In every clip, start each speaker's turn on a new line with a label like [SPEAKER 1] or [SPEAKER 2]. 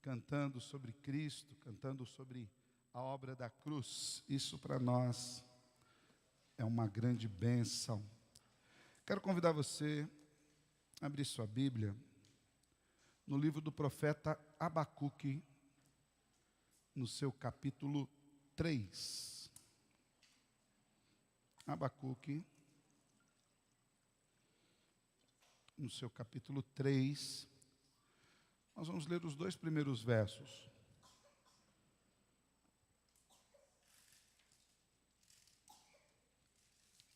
[SPEAKER 1] cantando sobre Cristo, cantando sobre a obra da cruz. Isso para nós é uma grande bênção. Quero convidar você a abrir sua Bíblia no livro do profeta Abacuque, no seu capítulo 3. Abacuque, no seu capítulo 3. Nós vamos ler os 2 primeiros versos.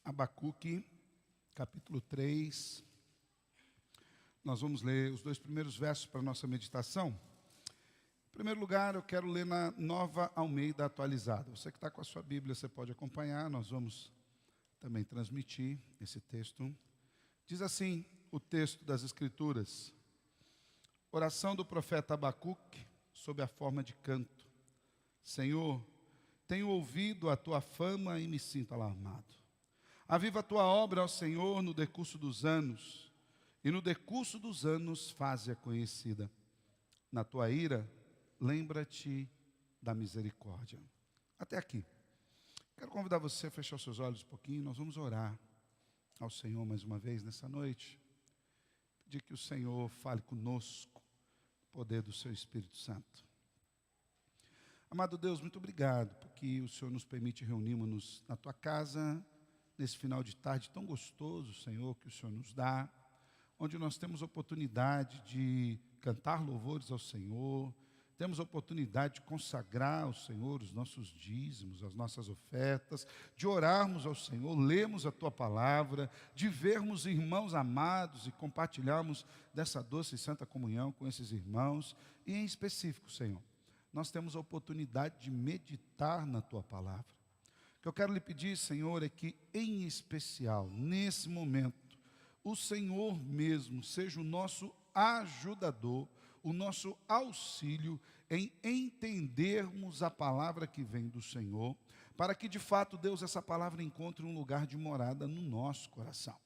[SPEAKER 1] Abacuque, capítulo 3. Nós vamos ler os 2 primeiros versos para a nossa meditação. Em primeiro lugar, eu quero ler na Nova Almeida Atualizada. Você que está com a sua Bíblia, você pode acompanhar. Nós vamos também transmitir esse texto. Diz assim o texto das Escrituras. Oração do profeta Abacuque, sob a forma de canto. Senhor, tenho ouvido a tua fama e me sinto alarmado. Aviva a tua obra ao Senhor no decurso dos anos, e no decurso dos anos faze-a conhecida. Na tua ira, lembra-te da misericórdia. Até aqui. Quero convidar você a fechar os seus olhos um pouquinho. Nós vamos orar ao Senhor mais uma vez nessa noite. Pedir que o Senhor fale conosco, poder do seu Espírito Santo. Amado Deus, muito obrigado, porque o Senhor nos permite reunirmos-nos na tua casa, nesse final de tarde tão gostoso, Senhor, que o Senhor nos dá, onde nós temos oportunidade de cantar louvores ao Senhor, temos a oportunidade de consagrar ao Senhor os nossos dízimos, as nossas ofertas, de orarmos ao Senhor, lermos a Tua Palavra, de vermos irmãos amados e compartilharmos dessa doce e santa comunhão com esses irmãos. E em específico, Senhor, nós temos a oportunidade de meditar na Tua Palavra. O que eu quero lhe pedir, Senhor, é que, em especial, nesse momento, o Senhor mesmo seja o nosso ajudador, o nosso auxílio em entendermos a palavra que vem do Senhor, para que de fato, Deus, essa palavra encontre um lugar de morada no nosso coração.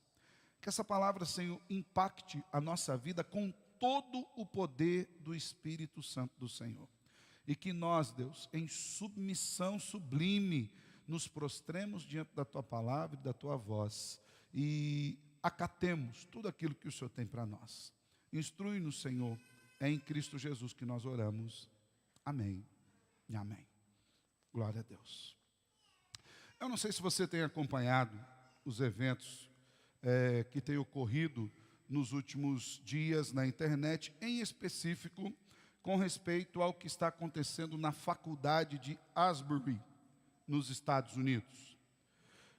[SPEAKER 1] Que essa palavra, Senhor, impacte a nossa vida com todo o poder do Espírito Santo do Senhor. E que nós, Deus, em submissão sublime, nos prostremos diante da Tua palavra e da Tua voz e acatemos tudo aquilo que o Senhor tem para nós. Instrui-nos, Senhor. É em Cristo Jesus que nós oramos. Amém e amém. Glória a Deus. Eu não sei se você tem acompanhado os eventos que têm ocorrido nos últimos dias na internet, em específico com respeito ao que está acontecendo na faculdade de Asbury, nos Estados Unidos.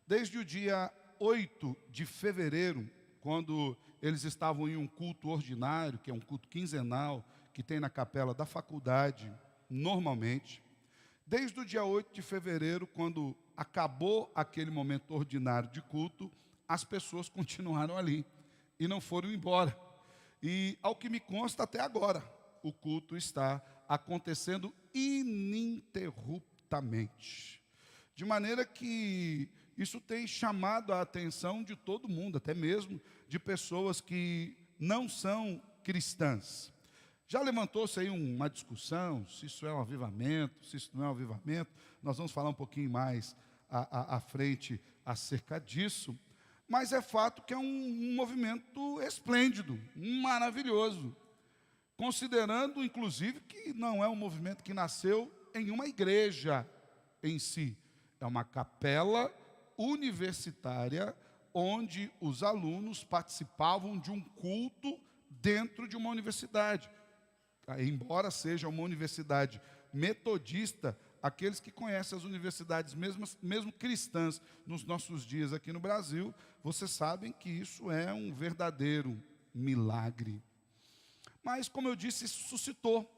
[SPEAKER 1] Desde o dia 8 de fevereiro, quando eles estavam em um culto ordinário, que é um culto quinzenal, que tem na capela da faculdade, normalmente. Desde o dia 8 de fevereiro, quando acabou aquele momento ordinário de culto, as pessoas continuaram ali e não foram embora. E, ao que me consta, até agora, o culto está acontecendo ininterruptamente. De maneira que isso tem chamado a atenção de todo mundo, até mesmo de pessoas que não são cristãs. Já levantou-se aí uma discussão, se isso é um avivamento, se isso não é um avivamento. Nós vamos falar um pouquinho mais à frente acerca disso. Mas é fato que é um movimento esplêndido, maravilhoso. Considerando, inclusive, que não é um movimento que nasceu em uma igreja em si. É uma capela universitária onde os alunos participavam de um culto dentro de uma universidade. Embora seja uma universidade metodista, aqueles que conhecem as universidades, mesmo cristãs, nos nossos dias aqui no Brasil, vocês sabem que isso é um verdadeiro milagre. Mas, como eu disse, isso suscitou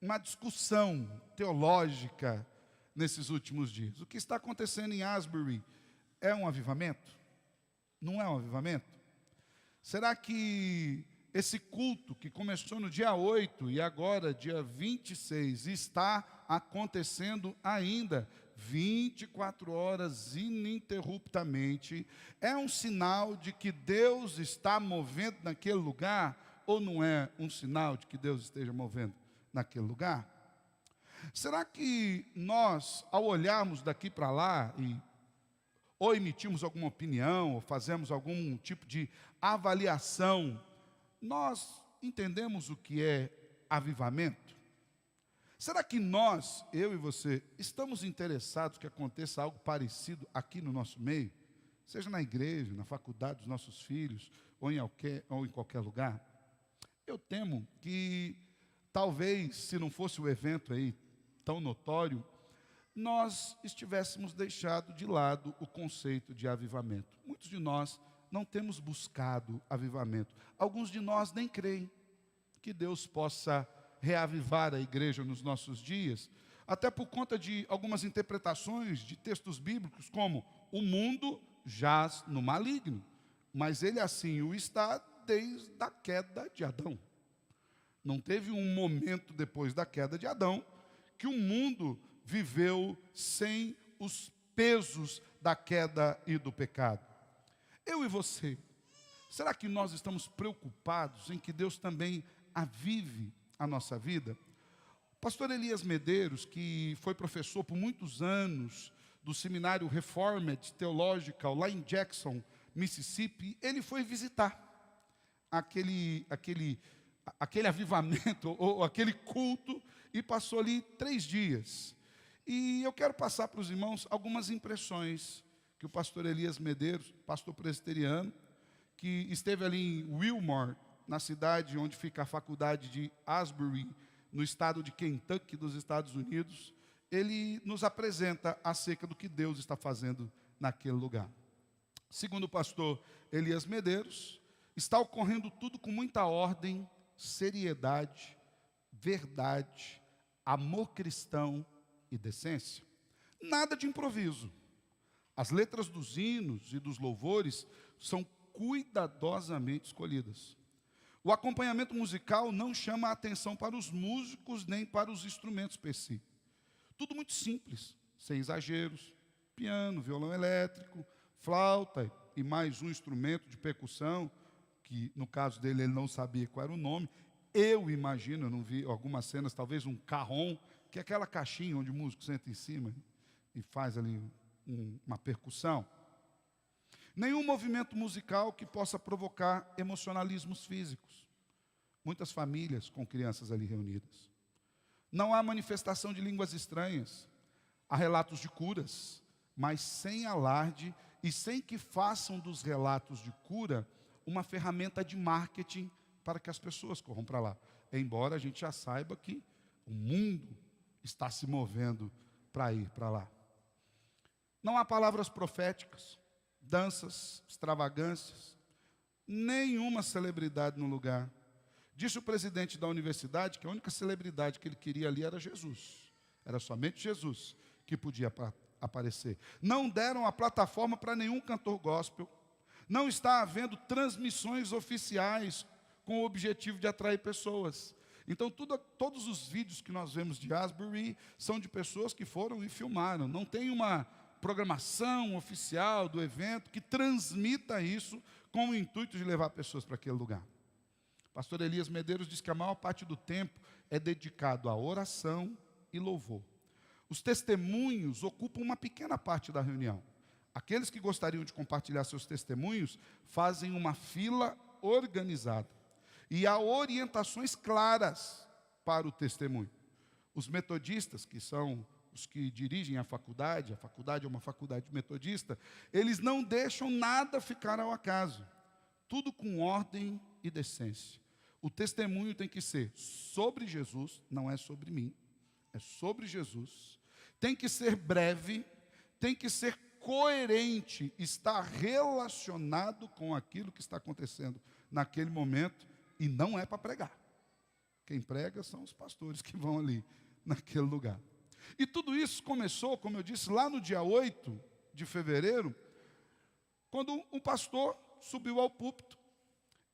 [SPEAKER 1] uma discussão teológica nesses últimos dias. O que está acontecendo em Asbury é um avivamento? Não é um avivamento? Será que esse culto que começou no dia 8 e agora dia 26 está acontecendo ainda 24 horas ininterruptamente, é um sinal de que Deus está movendo naquele lugar ou não é um sinal de que Deus esteja movendo naquele lugar? Será que nós, ao olharmos daqui para lá, ou emitimos alguma opinião, ou fazemos algum tipo de avaliação, nós entendemos o que é avivamento? Será que nós, eu e você, estamos interessados que aconteça algo parecido aqui no nosso meio? Seja na igreja, na faculdade dos nossos filhos, ou em qualquer lugar? Eu temo que, talvez, se não fosse o evento aí tão notório, nós estivéssemos deixado de lado o conceito de avivamento. Muitos de nós não temos buscado avivamento. Alguns de nós nem creem que Deus possa reavivar a igreja nos nossos dias, até por conta de algumas interpretações de textos bíblicos, como o mundo jaz no maligno, mas ele assim o está desde a queda de Adão. Não teve um momento depois da queda de Adão que o mundo viveu sem os pesos da queda e do pecado. Eu e você, será que nós estamos preocupados em que Deus também avive a nossa vida? O pastor Elias Medeiros, que foi professor por muitos anos do seminário Reformed Theological, lá em Jackson, Mississippi, ele foi visitar aquele avivamento, ou aquele culto, e passou ali 3 dias. E eu quero passar para os irmãos algumas impressões que o pastor Elias Medeiros, pastor presbiteriano, que esteve ali em Wilmore, na cidade onde fica a faculdade de Asbury, no estado de Kentucky, dos Estados Unidos, ele nos apresenta acerca do que Deus está fazendo naquele lugar. Segundo o pastor Elias Medeiros, está ocorrendo tudo com muita ordem, seriedade, verdade, amor cristão e decência. Nada de improviso. As letras dos hinos e dos louvores são cuidadosamente escolhidas. O acompanhamento musical não chama a atenção para os músicos nem para os instrumentos per si. Tudo muito simples, sem exageros. Piano, violão elétrico, flauta e mais um instrumento de percussão, que no caso dele ele não sabia qual era o nome. Eu imagino, eu não vi algumas cenas, talvez um carrom, que é aquela caixinha onde o músico senta em cima e faz ali uma percussão. Nenhum movimento musical que possa provocar emocionalismos físicos. Muitas famílias com crianças ali reunidas. Não há manifestação de línguas estranhas. Há relatos de curas, mas sem alarde e sem que façam dos relatos de cura uma ferramenta de marketing para que as pessoas corram para lá. Embora a gente já saiba que o mundo está se movendo para ir para lá. Não há palavras proféticas, danças, extravagâncias, nenhuma celebridade no lugar. Disse o presidente da universidade que a única celebridade que ele queria ali era Jesus. Era somente Jesus que podia aparecer. Não deram a plataforma para nenhum cantor gospel. Não está havendo transmissões oficiais com o objetivo de atrair pessoas. Então, todos os vídeos que nós vemos de Asbury são de pessoas que foram e filmaram. Não tem uma programação oficial do evento que transmita isso com o intuito de levar pessoas para aquele lugar. Pastor Elias Medeiros diz que a maior parte do tempo é dedicado à oração e louvor. Os testemunhos ocupam uma pequena parte da reunião. Aqueles que gostariam de compartilhar seus testemunhos fazem uma fila organizada. E há orientações claras para o testemunho. Os metodistas, que são os que dirigem a faculdade é uma faculdade metodista, eles não deixam nada ficar ao acaso. Tudo com ordem e decência. O testemunho tem que ser sobre Jesus, não é sobre mim, é sobre Jesus. Tem que ser breve, tem que ser coerente, está relacionado com aquilo que está acontecendo naquele momento, e não é para pregar. Quem prega são os pastores que vão ali naquele lugar. E tudo isso começou, como eu disse, lá no dia 8 de fevereiro, quando um pastor subiu ao púlpito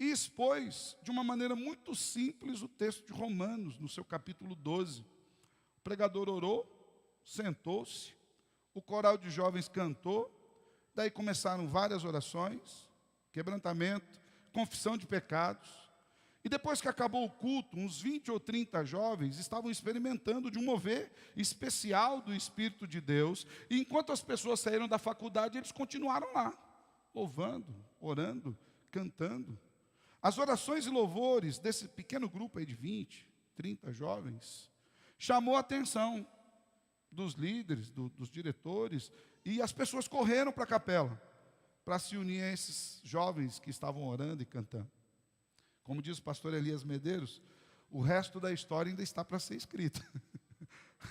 [SPEAKER 1] e expôs de uma maneira muito simples o texto de Romanos, no seu capítulo 12. O pregador orou, sentou-se, o coral de jovens cantou, daí começaram várias orações, quebrantamento, confissão de pecados, E depois que acabou o culto, uns 20 ou 30 jovens estavam experimentando de um mover especial do Espírito de Deus. E enquanto as pessoas saíram da faculdade, eles continuaram lá, louvando, orando, cantando. As orações e louvores desse pequeno grupo aí de 20, 30 jovens, chamou a atenção dos líderes, dos diretores, e as pessoas correram para a capela, para se unir a esses jovens que estavam orando e cantando. Como diz o pastor Elias Medeiros, o resto da história ainda está para ser escrita.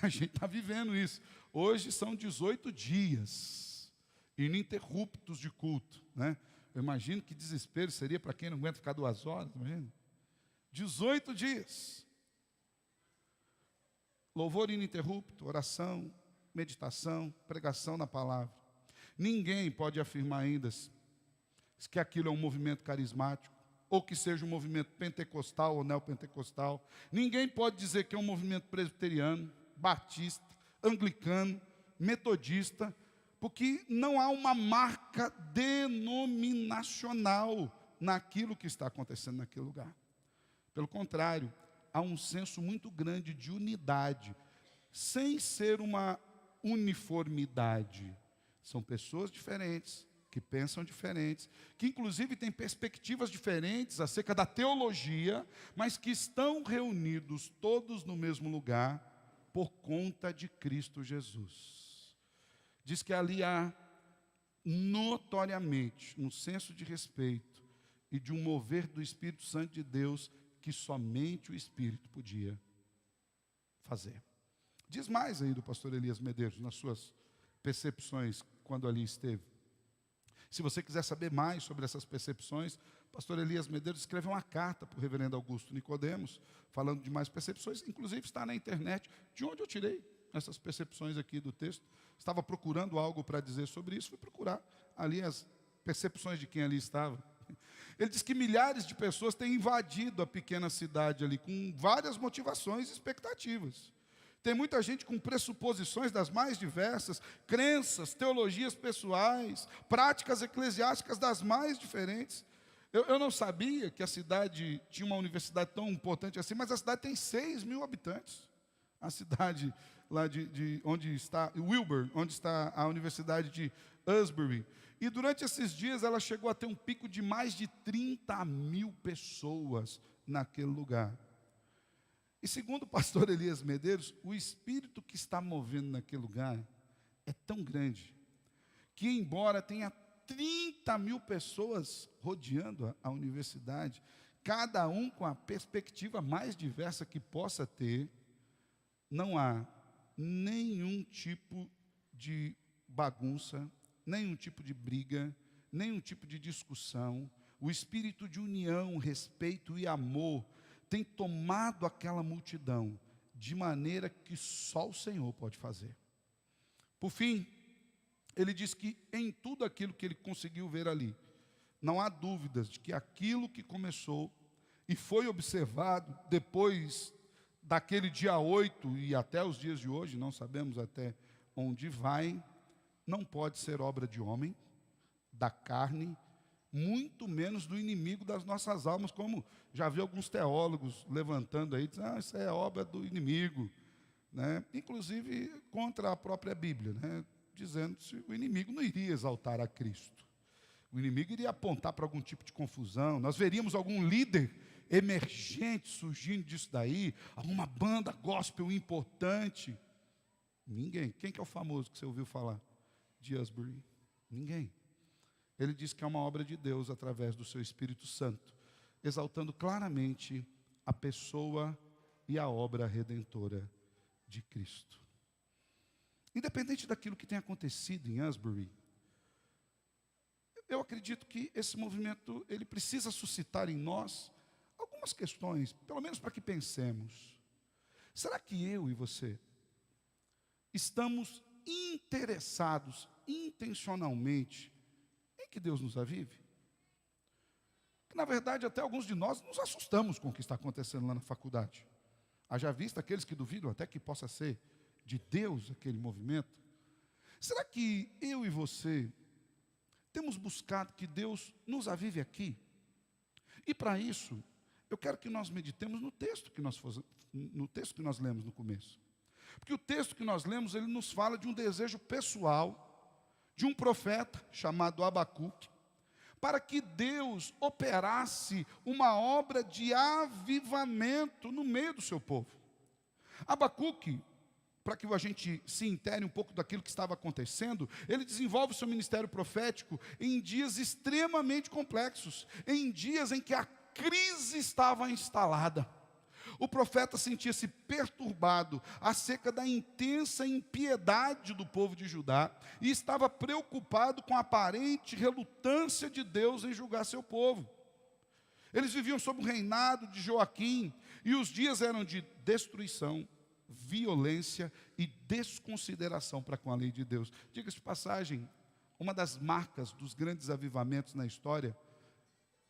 [SPEAKER 1] A gente está vivendo isso. Hoje são 18 dias ininterruptos de culto, né? Eu imagino que desespero seria para quem não aguenta ficar 2 horas, imagina. 18 dias. Louvor ininterrupto, oração, meditação, pregação na palavra. Ninguém pode afirmar ainda que aquilo é um movimento carismático, ou que seja um movimento pentecostal ou neopentecostal. Ninguém pode dizer que é um movimento presbiteriano, batista, anglicano, metodista, porque não há uma marca denominacional naquilo que está acontecendo naquele lugar. Pelo contrário, há um senso muito grande de unidade, sem ser uma uniformidade. São pessoas diferentes, que pensam diferentes, que inclusive têm perspectivas diferentes acerca da teologia, mas que estão reunidos todos no mesmo lugar por conta de Cristo Jesus. Diz que ali há notoriamente um senso de respeito e de um mover do Espírito Santo de Deus que somente o Espírito podia fazer. Diz mais aí do pastor Elias Medeiros, nas suas percepções quando ali esteve. Se você quiser saber mais sobre essas percepções, o pastor Elias Medeiros escreveu uma carta para o reverendo Augusto Nicodemos, falando de mais percepções, inclusive está na internet, de onde eu tirei essas percepções aqui do texto. Estava procurando algo para dizer sobre isso, fui procurar ali as percepções de quem ali estava. Ele diz que milhares de pessoas têm invadido a pequena cidade ali, com várias motivações e expectativas. Tem muita gente com pressuposições das mais diversas, crenças, teologias pessoais, práticas eclesiásticas das mais diferentes. Eu não sabia que a cidade tinha uma universidade tão importante assim, mas a cidade tem 6 mil habitantes. A cidade lá de onde está Wilbur, onde está a Universidade de Asbury. E durante esses dias ela chegou a ter um pico de mais de 30 mil pessoas naquele lugar. E segundo o pastor Elias Medeiros, o espírito que está movendo naquele lugar é tão grande, que embora tenha 30 mil pessoas rodeando a universidade, cada um com a perspectiva mais diversa que possa ter, não há nenhum tipo de bagunça, nenhum tipo de briga, nenhum tipo de discussão. O espírito de união, respeito e amor tem tomado aquela multidão de maneira que só o Senhor pode fazer. Por fim, ele diz que em tudo aquilo que ele conseguiu ver ali, não há dúvidas de que aquilo que começou e foi observado depois daquele dia 8 e até os dias de hoje, não sabemos até onde vai, não pode ser obra de homem, da carne, muito menos do inimigo das nossas almas, como já vi alguns teólogos levantando aí, dizendo, isso é obra do inimigo, né? Inclusive contra a própria Bíblia, né? Dizendo que o inimigo não iria exaltar a Cristo. O inimigo iria apontar para algum tipo de confusão, nós veríamos algum líder emergente surgindo disso daí, alguma banda gospel importante. Ninguém. Quem que é o famoso que você ouviu falar de Asbury? Ninguém. Ele diz que é uma obra de Deus através do seu Espírito Santo, exaltando claramente a pessoa e a obra redentora de Cristo. Independente daquilo que tenha acontecido em Asbury, eu acredito que esse movimento ele precisa suscitar em nós algumas questões, pelo menos para que pensemos. Será que eu e você estamos interessados intencionalmente em que Deus nos avive? Que, na verdade, até alguns de nós nos assustamos com o que está acontecendo lá na faculdade. Haja vista aqueles que duvidam até que possa ser de Deus aquele movimento. Será que eu e você temos buscado que Deus nos avive aqui? E para isso, Eu quero que nós meditemos no texto que nós lemos no começo. Porque o texto que nós lemos, ele nos fala de um desejo pessoal de um profeta chamado Abacuque, para que Deus operasse uma obra de avivamento no meio do seu povo. Abacuque, para que a gente se intere um pouco daquilo que estava acontecendo, ele desenvolve o seu ministério profético em dias extremamente complexos, em dias em que a crise estava instalada. O profeta sentia-se perturbado acerca da intensa impiedade do povo de Judá e estava preocupado com a aparente relutância de Deus em julgar seu povo. Eles viviam sob o reinado de Joaquim e os dias eram de destruição, violência e desconsideração para com a lei de Deus. Diga-se de passagem, uma das marcas dos grandes avivamentos na história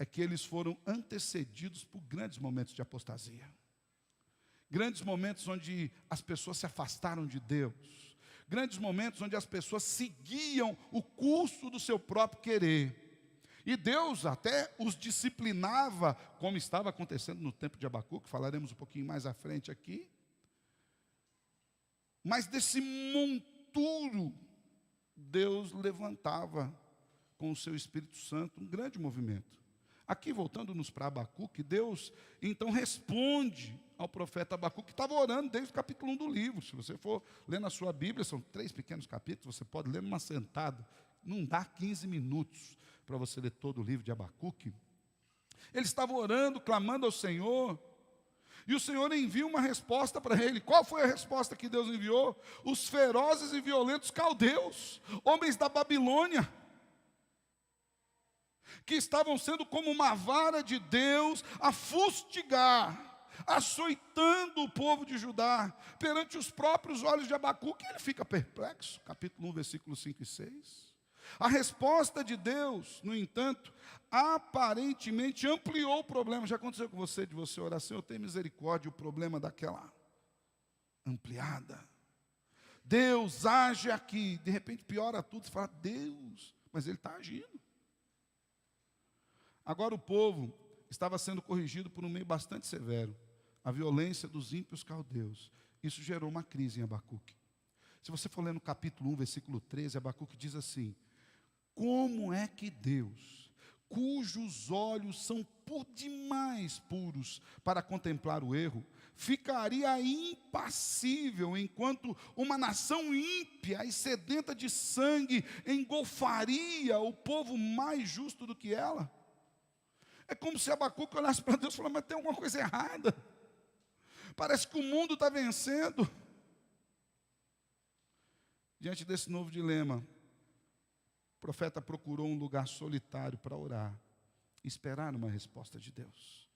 [SPEAKER 1] é que eles foram antecedidos por grandes momentos de apostasia. Grandes momentos onde as pessoas se afastaram de Deus. Grandes momentos onde as pessoas seguiam o curso do seu próprio querer. E Deus até os disciplinava, como estava acontecendo no tempo de Abacuque, falaremos um pouquinho mais à frente aqui. Mas desse monturo, Deus levantava com o seu Espírito Santo um grande movimento. Aqui, voltando-nos para Abacuque, Deus então responde ao profeta Abacuque, que estava orando desde o capítulo 1 do livro. Se você for ler na sua Bíblia, são 3 pequenos capítulos, você pode ler numa sentada. Não dá 15 minutos para você ler todo o livro de Abacuque. Ele estava orando, clamando ao Senhor, e o Senhor envia uma resposta para ele. Qual foi a resposta que Deus enviou? Os ferozes e violentos caldeus, homens da Babilônia, que estavam sendo como uma vara de Deus a fustigar, açoitando o povo de Judá, perante os próprios olhos de Abacuque. Ele fica perplexo, capítulo 1, versículos 5 e 6. A resposta de Deus, no entanto, aparentemente ampliou o problema. Já aconteceu com você, de você orar, Senhor, tem misericórdia, o problema daquela ampliada. Deus age aqui, de repente piora tudo, você fala, Deus, mas Ele está agindo. Agora o povo estava sendo corrigido por um meio bastante severo, a violência dos ímpios caldeus. Isso gerou uma crise em Abacuque. Se você for ler no capítulo 1, versículo 13, Abacuque diz assim: como é que Deus, cujos olhos são por demais puros para contemplar o erro, ficaria impassível enquanto uma nação ímpia e sedenta de sangue engolfaria o povo mais justo do que ela? É como se Abacuque olhasse para Deus e falasse, mas tem alguma coisa errada. Parece que o mundo está vencendo. Diante desse novo dilema, o profeta procurou um lugar solitário para orar, esperar uma resposta de Deus.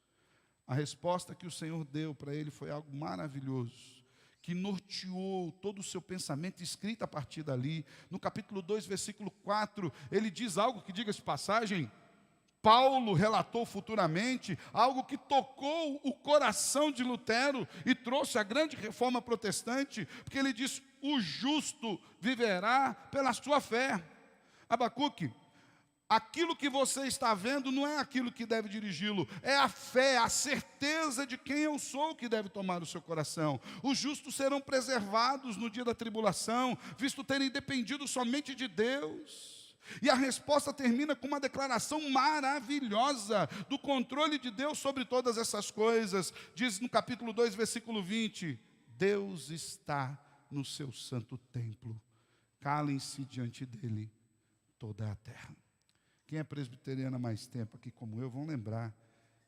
[SPEAKER 1] A resposta que o Senhor deu para ele foi algo maravilhoso, que norteou todo o seu pensamento, escrito a partir dali. No capítulo 2, versículo 4, ele diz algo que, diga-se de passagem, Paulo relatou futuramente, algo que tocou o coração de Lutero e trouxe a grande reforma protestante, porque ele diz, o justo viverá pela sua fé. Abacuque, aquilo que você está vendo não é aquilo que deve dirigi-lo, é a fé, a certeza de quem eu sou que deve tomar o seu coração. Os justos serão preservados no dia da tribulação, visto terem dependido somente de Deus. E a resposta termina com uma declaração maravilhosa do controle de Deus sobre todas essas coisas. Diz no capítulo 2, versículo 20, Deus está no seu santo templo, calem-se diante dele toda a terra. Quem é presbiteriano há mais tempo aqui como eu, vão lembrar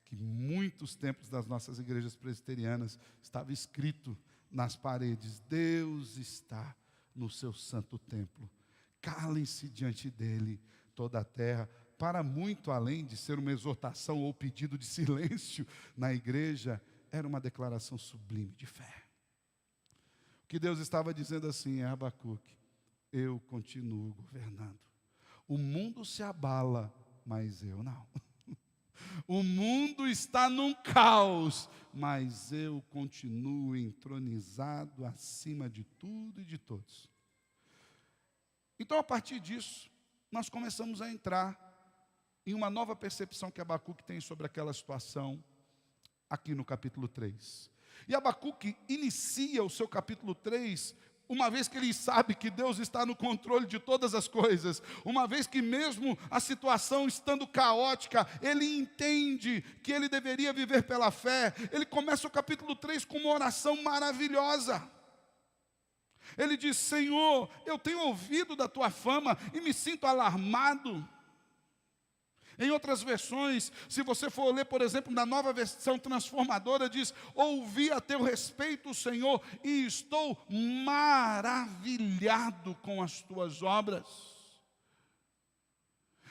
[SPEAKER 1] que muitos templos das nossas igrejas presbiterianas estava escrito nas paredes, Deus está no seu santo templo, calem-se diante dele toda a terra. Para muito além de ser uma exortação ou pedido de silêncio na igreja, era uma declaração sublime de fé. O que Deus estava dizendo assim é, Abacuque, eu continuo governando. O mundo se abala, mas eu não. O mundo está num caos, mas eu continuo entronizado acima de tudo e de todos. Então, a partir disso, nós começamos a entrar em uma nova percepção que Abacuque tem sobre aquela situação, aqui no capítulo 3. E Abacuque inicia o seu capítulo 3, uma vez que ele sabe que Deus está no controle de todas as coisas, uma vez que mesmo a situação estando caótica, ele entende que ele deveria viver pela fé. Ele começa o capítulo 3 com uma oração maravilhosa. Ele diz: Senhor, eu tenho ouvido da tua fama e me sinto alarmado. Em outras versões, se você for ler, por exemplo, na Nova Versão Transformadora, diz: ouvi a teu respeito, Senhor, e estou maravilhado com as tuas obras.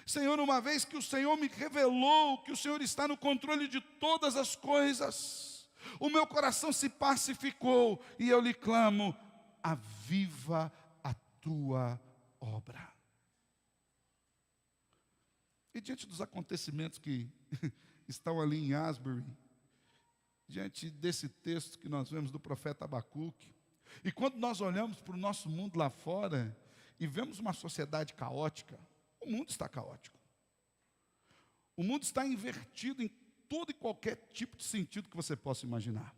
[SPEAKER 1] Senhor, uma vez que o Senhor me revelou que o Senhor está no controle de todas as coisas, o meu coração se pacificou e eu lhe clamo: aviva a tua obra. E diante dos acontecimentos que estão ali em Asbury, diante desse texto que nós vemos do profeta Abacuque, e quando nós olhamos para o nosso mundo lá fora e vemos uma sociedade caótica, o mundo está caótico. O mundo está invertido em todo e qualquer tipo de sentido que você possa imaginar.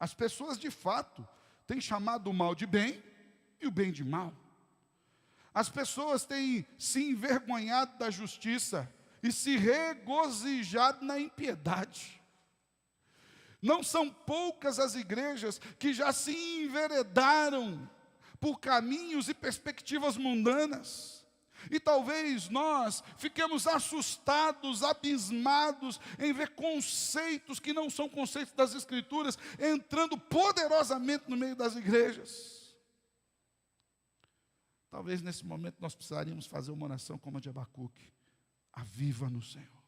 [SPEAKER 1] As pessoas, de fato, têm chamado o mal de bem e o bem de mal. As pessoas têm se envergonhado da justiça e se regozijado na impiedade. Não são poucas as igrejas que já se enveredaram por caminhos e perspectivas mundanas. E talvez nós fiquemos assustados, abismados em ver conceitos que não são conceitos das Escrituras entrando poderosamente no meio das igrejas. Talvez nesse momento nós precisaríamos fazer uma oração como a de Abacuque: aviva-nos, Senhor,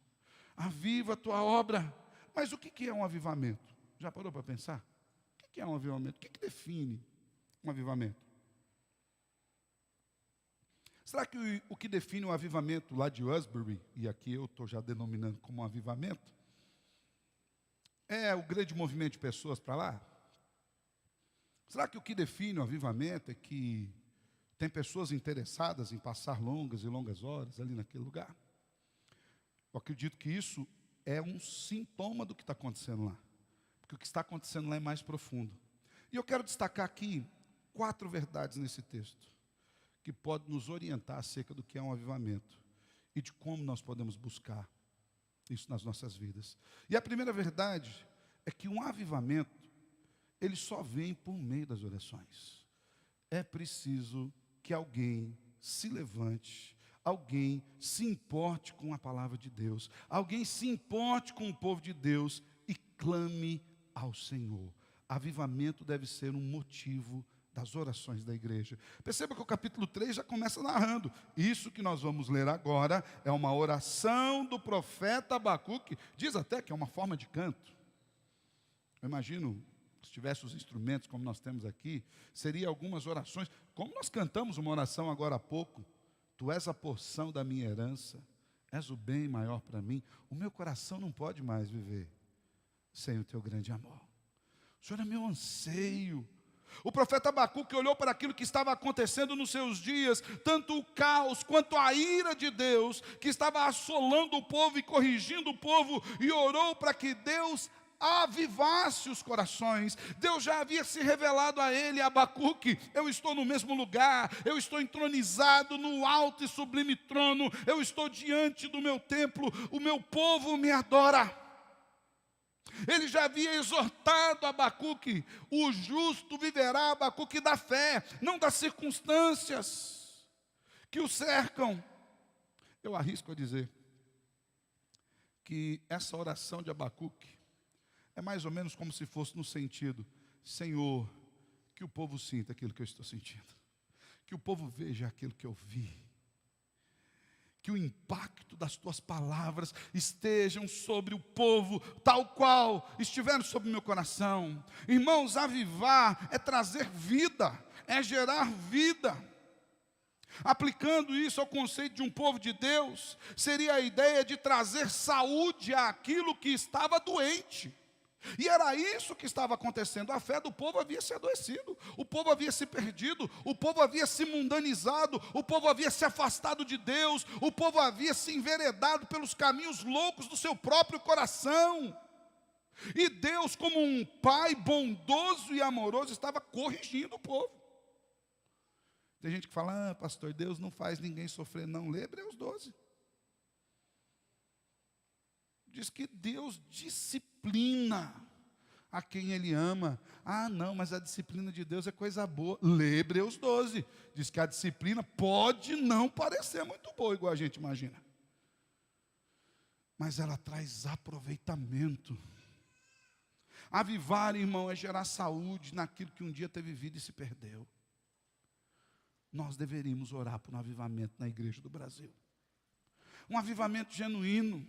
[SPEAKER 1] aviva a tua obra. Mas o que é um avivamento? Já parou para pensar? O que é um avivamento? O que define um avivamento? Será que o que define um avivamento lá de Asbury, e aqui eu estou já denominando como um avivamento, é o grande movimento de pessoas para lá? Será que o que define o avivamento é que tem pessoas interessadas em passar longas e longas horas ali naquele lugar? Eu acredito que isso é um sintoma do que está acontecendo lá. Porque o que está acontecendo lá é mais profundo. E eu quero destacar aqui 4 verdades nesse texto, que podem nos orientar acerca do que é um avivamento e de como nós podemos buscar isso nas nossas vidas. E a primeira verdade é que um avivamento, ele só vem por meio das orações. É preciso que alguém se levante, alguém se importe com a palavra de Deus, alguém se importe com o povo de Deus e clame ao Senhor. Avivamento deve ser um motivo das orações da igreja. Perceba que o capítulo 3 já começa narrando. Isso que nós vamos ler agora é uma oração do profeta Abacuque. Diz até que é uma forma de canto. Eu imagino, se tivesse os instrumentos como nós temos aqui, seria algumas orações, como nós cantamos uma oração agora há pouco: tu és a porção da minha herança, és o bem maior para mim, o meu coração não pode mais viver sem o teu grande amor. O Senhor é meu anseio. O profeta Abacuque olhou para aquilo que estava acontecendo nos seus dias, tanto o caos quanto a ira de Deus, que estava assolando o povo e corrigindo o povo, e orou para que Deus avivasse os corações. Deus já havia se revelado a ele, a Abacuque: eu estou no mesmo lugar, eu estou entronizado no alto e sublime trono, eu estou diante do meu templo, o meu povo me adora. Ele já havia exortado Abacuque: o justo viverá, Abacuque, da fé, não das circunstâncias que o cercam. Eu arrisco a dizer que essa oração de Abacuque é mais ou menos como se fosse no sentido: Senhor, que o povo sinta aquilo que eu estou sentindo, que o povo veja aquilo que eu vi, que o impacto das tuas palavras estejam sobre o povo, tal qual estiveram sobre o meu coração. Irmãos, avivar é trazer vida, é gerar vida. Aplicando isso ao conceito de um povo de Deus, seria a ideia de trazer saúde àquilo que estava doente. E era isso que estava acontecendo. A fé do povo havia se adoecido, o povo havia se perdido, o povo havia se mundanizado, o povo havia se afastado de Deus, o povo havia se enveredado pelos caminhos loucos do seu próprio coração. E Deus, como um pai bondoso e amoroso, estava corrigindo o povo. Tem gente que fala, pastor, Deus não faz ninguém sofrer. Não, lê Hebreus 12. Diz que Deus disciplina a quem Ele ama. Não, mas a disciplina de Deus é coisa boa. Lê Hebreus 12. Diz que a disciplina pode não parecer muito boa, igual a gente imagina. Mas ela traz aproveitamento. Avivar, irmão, é gerar saúde naquilo que um dia teve vida e se perdeu. Nós deveríamos orar por um avivamento na igreja do Brasil. Um avivamento genuíno.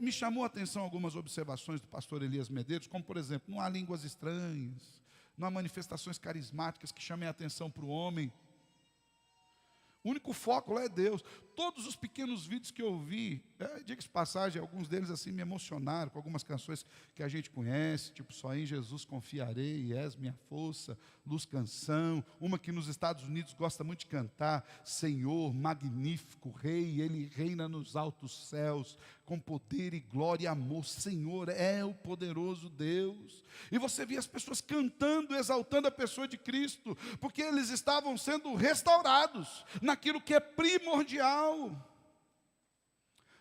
[SPEAKER 1] Me chamou a atenção algumas observações do pastor Elias Medeiros, como por exemplo, não há línguas estranhas, não há manifestações carismáticas que chamem a atenção para o homem. O único foco lá é Deus. Todos os pequenos vídeos que eu vi, diga-se de passagem, alguns deles assim me emocionaram, com algumas canções que a gente conhece, tipo Só em Jesus Confiarei, És Minha Força, Luz Canção, uma que nos Estados Unidos gosta muito de cantar, Senhor, magnífico Rei, Ele reina nos altos céus, com poder e glória e amor. Senhor é o poderoso Deus. E você via as pessoas cantando, exaltando a pessoa de Cristo, porque eles estavam sendo restaurados naquilo que é primordial.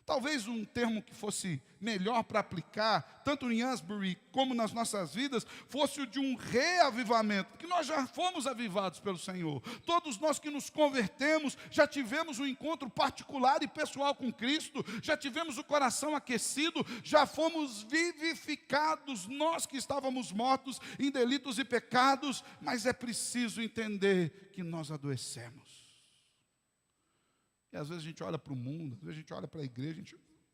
[SPEAKER 1] Talvez um termo que fosse melhor para aplicar, tanto em Asbury como nas nossas vidas, fosse o de um reavivamento, porque nós já fomos avivados pelo Senhor. Todos nós que nos convertemos, já tivemos um encontro particular e pessoal com Cristo, já tivemos o coração aquecido, já fomos vivificados, nós que estávamos mortos em delitos e pecados, mas é preciso entender que nós adoecemos. E às vezes a gente olha para o mundo, às vezes a gente olha para a igreja,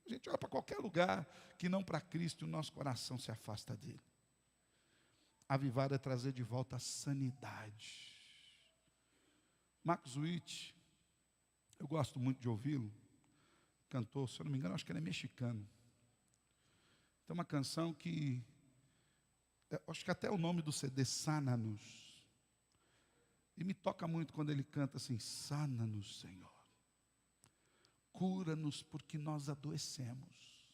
[SPEAKER 1] a gente olha para qualquer lugar que não para Cristo, e o nosso coração se afasta dele. Avivar é trazer de volta a sanidade. Max Witt, eu gosto muito de ouvi-lo, cantor, se eu não me engano, acho que ele é mexicano. Tem uma canção que, acho que até o nome do CD, Sana-nos. E me toca muito quando ele canta assim, sana-nos, Senhor. Cura-nos porque nós adoecemos.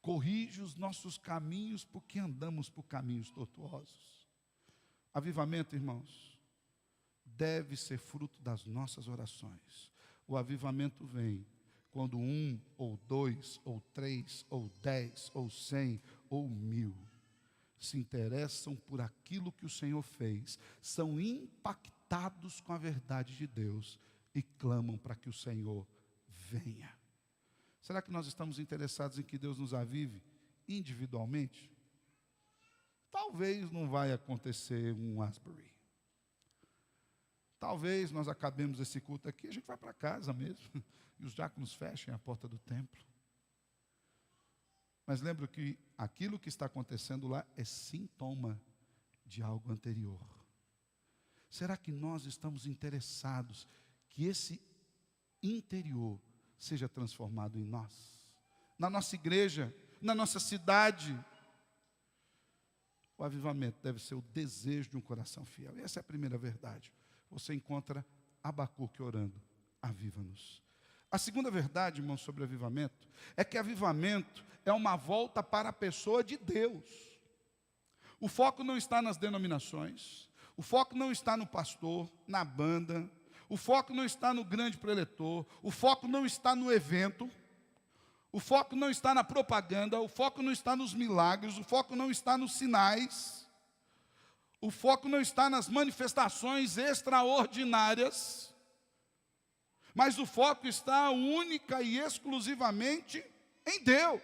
[SPEAKER 1] Corrige os nossos caminhos porque andamos por caminhos tortuosos. Avivamento, irmãos, deve ser fruto das nossas orações. O avivamento vem quando 1, ou 2, ou 3, ou 10, ou 100, ou 1000 se interessam por aquilo que o Senhor fez, são impactados com a verdade de Deus e clamam para que o Senhor venha. Será que nós estamos interessados em que Deus nos avive individualmente? Talvez não vai acontecer um Asbury. Talvez nós acabemos esse culto aqui, a gente vai para casa mesmo, e os diáconos fechem a porta do templo. Mas lembra que aquilo que está acontecendo lá é sintoma de algo anterior. Será que nós estamos interessados que esse interior seja transformado em nós? Na nossa igreja, na nossa cidade. O avivamento deve ser o desejo de um coração fiel. E essa é a primeira verdade. Você encontra Abacuque orando, aviva-nos. A segunda verdade, irmão, sobre avivamento, é que avivamento é uma volta para a pessoa de Deus. O foco não está nas denominações, o foco não está no pastor, na banda, o foco não está no grande preletor, o foco não está no evento, o foco não está na propaganda, o foco não está nos milagres, o foco não está nos sinais, o foco não está nas manifestações extraordinárias, mas o foco está única e exclusivamente em Deus.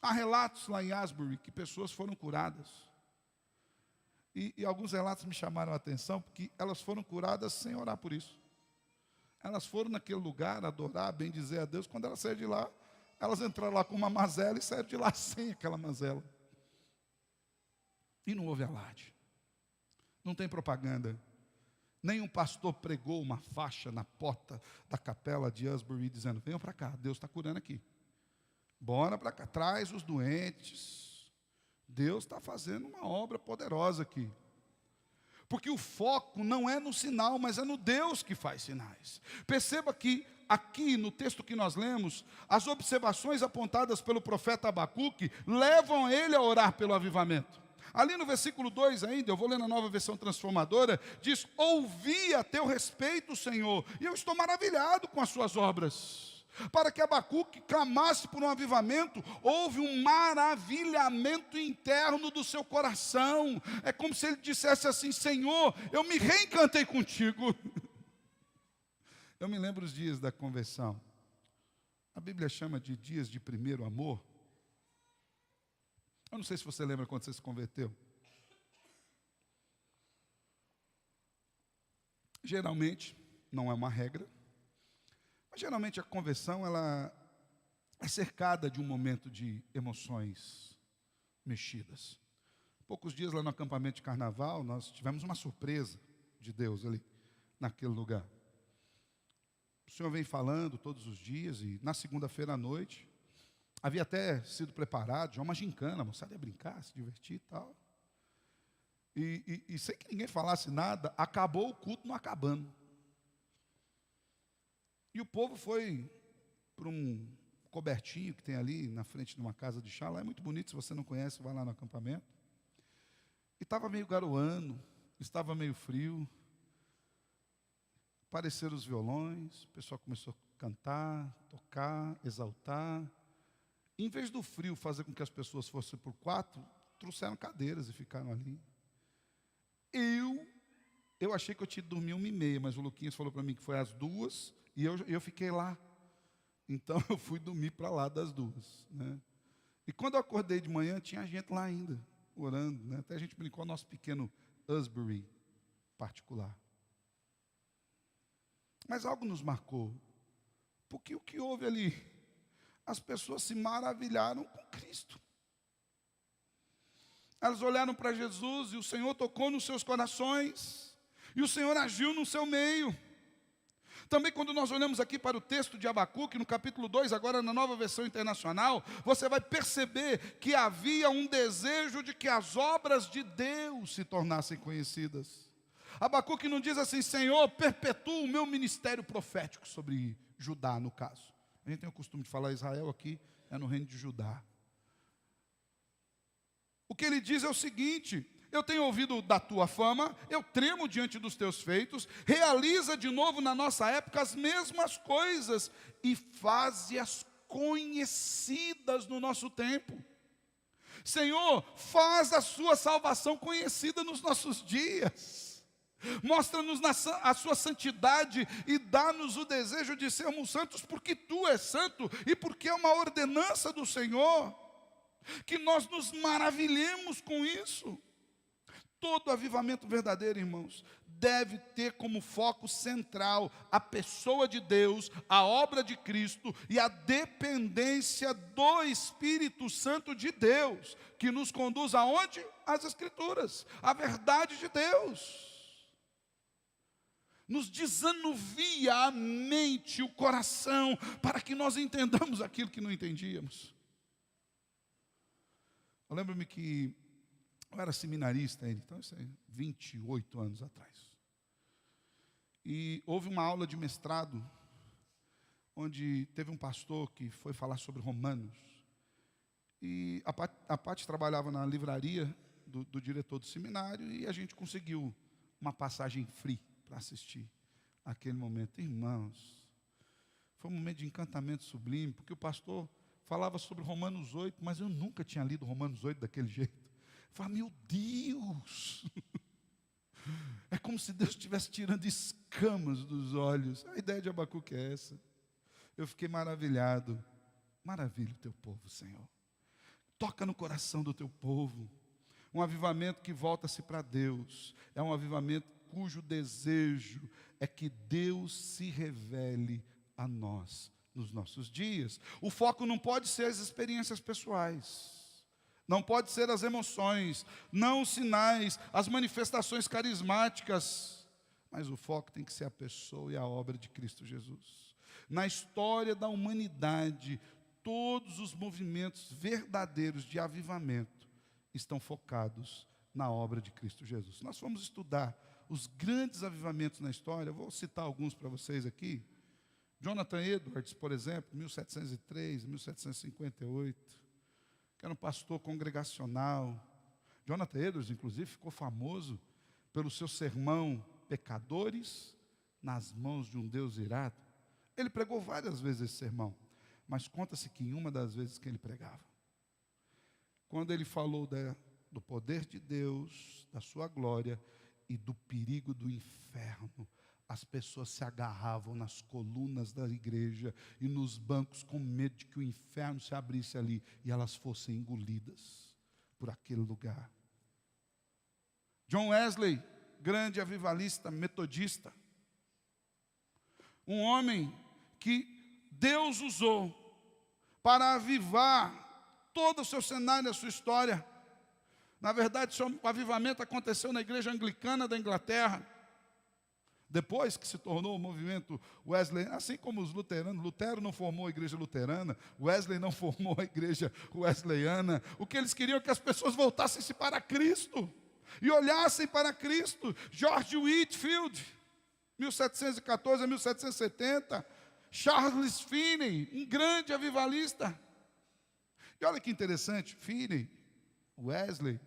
[SPEAKER 1] Há relatos lá em Asbury que pessoas foram curadas. E alguns relatos me chamaram a atenção, porque elas foram curadas sem orar por isso. Elas foram naquele lugar adorar, bendizer a Deus. Quando elas saíram de lá, elas entraram lá com uma mazela e saíram de lá sem aquela mazela. E não houve alarde. Não tem propaganda. Nenhum pastor pregou uma faixa na porta da capela de Asbury dizendo, venham para cá, Deus está curando aqui. Bora para cá, traz os doentes. Deus está fazendo uma obra poderosa aqui. Porque o foco não é no sinal, mas é no Deus que faz sinais. Perceba que aqui no texto que nós lemos, as observações apontadas pelo profeta Abacuque levam ele a orar pelo avivamento. Ali no versículo 2 ainda, eu vou ler na Nova Versão Transformadora, diz: ouvi a teu respeito, Senhor, e eu estou maravilhado com as suas obras. Para que Abacuque clamasse por um avivamento, houve um maravilhamento interno do seu coração. É como se ele dissesse assim: Senhor, eu me reencantei contigo. Eu me lembro os dias da conversão. A Bíblia chama de dias de primeiro amor. Eu não sei se você lembra quando você se converteu. Geralmente, não é uma regra, mas geralmente a conversão ela é cercada de um momento de emoções mexidas. Poucos dias lá no acampamento de carnaval, nós tivemos uma surpresa de Deus ali, naquele lugar. O Senhor vem falando todos os dias, e na segunda-feira à noite, havia até sido preparado já uma gincana, a moçada ia brincar, se divertir e tal. E sem que ninguém falasse nada, acabou o culto não acabando. E o povo foi para um cobertinho que tem ali na frente de uma casa de chá. Lá é muito bonito, se você não conhece, vai lá no acampamento. E estava meio garoando, estava meio frio. Apareceram os violões, o pessoal começou a cantar, tocar, exaltar. Em vez do frio fazer com que as pessoas fossem por 4, trouxeram cadeiras e ficaram ali. Eu achei que eu tinha dormido 1h30, mas o Luquinhas falou para mim que foi às 2, e eu fiquei lá. Então eu fui dormir para lá das 2. Né? E quando eu acordei de manhã, tinha gente lá ainda, orando. Né? Até a gente brincou no nosso pequeno Usbury particular. Mas algo nos marcou. Porque o que houve ali? As pessoas se maravilharam com Cristo. Elas olharam para Jesus e o Senhor tocou nos seus corações. E o Senhor agiu no seu meio. Também quando nós olhamos aqui para o texto de Abacuque, no capítulo 2, agora na Nova Versão Internacional, você vai perceber que havia um desejo de que as obras de Deus se tornassem conhecidas. Abacuque não diz assim: Senhor, perpetua o meu ministério profético sobre Judá, no caso. A gente tem o costume de falar Israel aqui, é no reino de Judá. O que ele diz é o seguinte: eu tenho ouvido da tua fama, eu tremo diante dos teus feitos, realiza de novo na nossa época as mesmas coisas e faze-as conhecidas no nosso tempo. Senhor, faz a sua salvação conhecida nos nossos dias. Mostra-nos a sua santidade e dá-nos o desejo de sermos santos, porque tu és santo e porque é uma ordenança do Senhor. Que nós nos maravilhemos com isso. Todo avivamento verdadeiro, irmãos, deve ter como foco central a pessoa de Deus, a obra de Cristo e a dependência do Espírito Santo de Deus, que nos conduz aonde? Às Escrituras, à verdade de Deus. Nos desanuvia a mente, o coração, para que nós entendamos aquilo que não entendíamos. Eu lembro-me que eu era seminarista, então isso é 28 anos atrás. E houve uma aula de mestrado, onde teve um pastor que foi falar sobre Romanos. E a Paty trabalhava na livraria do diretor do seminário, e a gente conseguiu uma passagem free para assistir aquele momento. Irmãos, foi um momento de encantamento sublime, porque o pastor falava sobre Romanos 8, mas eu nunca tinha lido Romanos 8 daquele jeito. Eu falava: meu Deus, é como se Deus estivesse tirando escamas dos olhos. A ideia de Abacuque é essa. Eu fiquei maravilhado. Maravilha o teu povo, Senhor. Toca no coração do teu povo. Um avivamento que volta-se para Deus. É um avivamento cujo desejo é que Deus se revele a nós nos nossos dias. O foco não pode ser as experiências pessoais, não pode ser as emoções, não os sinais, as manifestações carismáticas, mas o foco tem que ser a pessoa e a obra de Cristo Jesus. Na história da humanidade, todos os movimentos verdadeiros de avivamento estão focados na obra de Cristo Jesus. Nós fomos estudar os grandes avivamentos na história, vou citar alguns para vocês aqui. Jonathan Edwards, por exemplo, 1703, 1758, que era um pastor congregacional. Jonathan Edwards, inclusive, ficou famoso pelo seu sermão Pecadores nas mãos de um Deus irado. Ele pregou várias vezes esse sermão, mas conta-se que em uma das vezes que ele pregava, quando ele falou do poder de Deus, da sua glória e do perigo do inferno, as pessoas se agarravam nas colunas da igreja e nos bancos com medo de que o inferno se abrisse ali e elas fossem engolidas por aquele lugar. John Wesley, grande avivalista, metodista, um homem que Deus usou para avivar todo o seu cenário, a sua história. Na verdade, o avivamento aconteceu na igreja anglicana da Inglaterra, depois que se tornou o movimento Wesley, assim como os luteranos. Lutero não formou a igreja luterana, Wesley não formou a igreja wesleyana. O que eles queriam é que as pessoas voltassem-se para Cristo e olhassem para Cristo. George Whitefield, 1714 a 1770, Charles Finney, um grande avivalista. E olha que interessante, Finney, Wesley,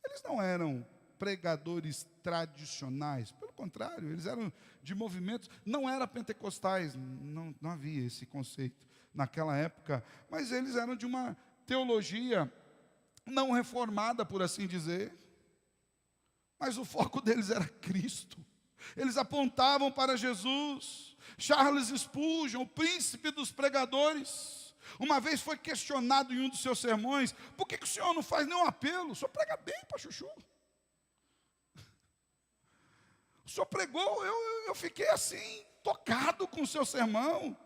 [SPEAKER 1] eles não eram pregadores tradicionais, pelo contrário, eles eram de movimentos, não eram pentecostais, não havia esse conceito naquela época, mas eles eram de uma teologia não reformada, por assim dizer, mas o foco deles era Cristo, eles apontavam para Jesus. Charles Spurgeon, o príncipe dos pregadores, uma vez foi questionado em um dos seus sermões: por que o senhor não faz nenhum apelo? O senhor prega bem para chuchu. O senhor pregou, eu fiquei assim, tocado com o seu sermão.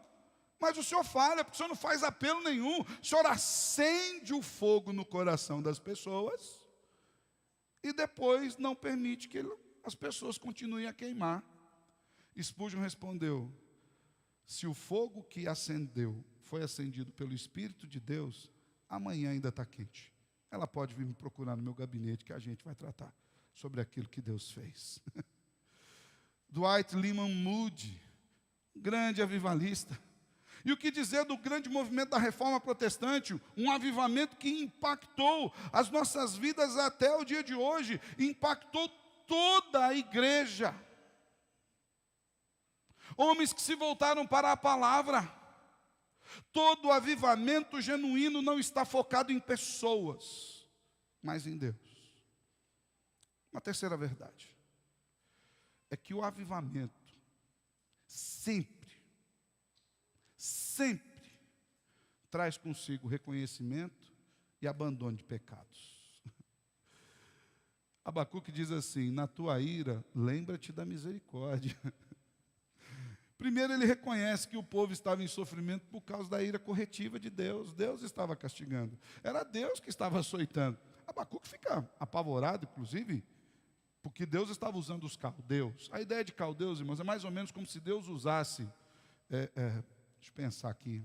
[SPEAKER 1] Mas o senhor falha, porque o senhor não faz apelo nenhum. O senhor acende o fogo no coração das pessoas e depois não permite que as pessoas continuem a queimar. Spurgeon respondeu: se o fogo que acendeu foi acendido pelo Espírito de Deus, amanhã ainda está quente. Ela pode vir me procurar no meu gabinete, que a gente vai tratar sobre aquilo que Deus fez. Dwight Lyman Moody, grande avivalista. E o que dizer do grande movimento da Reforma Protestante, um avivamento que impactou as nossas vidas até o dia de hoje, impactou toda a igreja. Homens que se voltaram para a palavra. Todo avivamento genuíno não está focado em pessoas, mas em Deus. Uma terceira verdade é que o avivamento sempre traz consigo reconhecimento e abandono de pecados. Abacuque diz assim: na tua ira, lembra-te da misericórdia. Primeiro, ele reconhece que o povo estava em sofrimento por causa da ira corretiva de Deus. Deus estava castigando. Era Deus que estava açoitando. Abacuque fica apavorado, inclusive, porque Deus estava usando os caldeus. A ideia de caldeus, irmãos, é mais ou menos como se Deus usasse, deixa eu pensar aqui,